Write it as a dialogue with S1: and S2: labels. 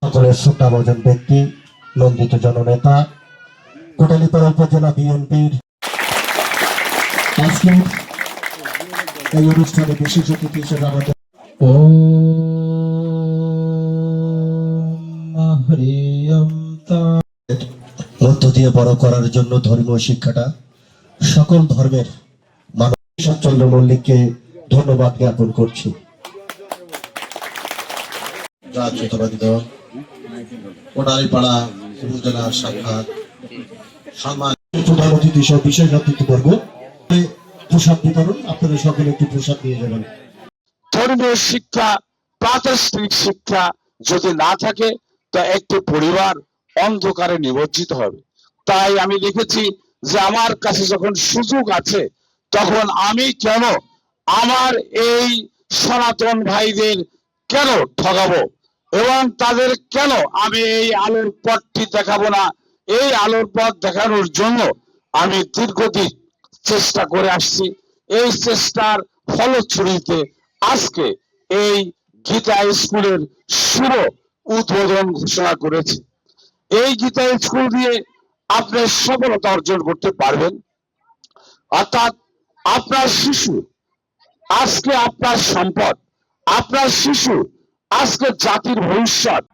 S1: সকলের শ্রদ্ধাভাজন ব্যক্তি, নন্দিত জননেতা, কোটালীপাড়া উপজেলা বিএনপির আজকের এই অনুষ্ঠানে বিশেষ অতিথি হিসেবে আমাদের মধ্য দিয়ে বড় করার জন্য ধর্মীয় শিক্ষাটা সকল ধর্মের মানুষ চন্দ্র মল্লিককে ধন্যবাদ জ্ঞাপন করছি। জাতীয়তাবাদী দল কোটালীপাড়া উপজেলা শাখার প্রধান অতিথি সহ বিশেষ অতিথিবর্গ প্রসাদ বিতরণ, আপনারা সকলে একটু প্রসাদ নিয়ে যাবেন।
S2: ধর্মীয় শিক্ষা, প্রাতিষ্ঠানিক শিক্ষা যদি না থাকে তো একটি পরিবার অন্ধকারে নিমজ্জিত হবে। তাই আমি দেখেছি যে আমার কাছে যখন সুযোগ আছে তখন আমি কেন আমার এই সনাতন ভাইদের কেন ঠকাবো এবং তাদের কেন আমি এই আলোর পথটি দেখাবো না। এই আলোর পথ দেখানোর জন্য আমি দীর্ঘদিন চেষ্টা করে আসছি। এই চেষ্টার ফলশ্রুতিতে আজকে এই গীতা স্কুলের শুভ উদ্বোধন ঘোষণা করেছি। এই গীতা স্কুল দিয়ে আপনি সফলতা অর্জন করতে পারবেন, অর্থাৎ আপনার শিশু আজকে আপনার সম্পদ, আপনার শিশু আজকে জাতির ভবিষ্যৎ।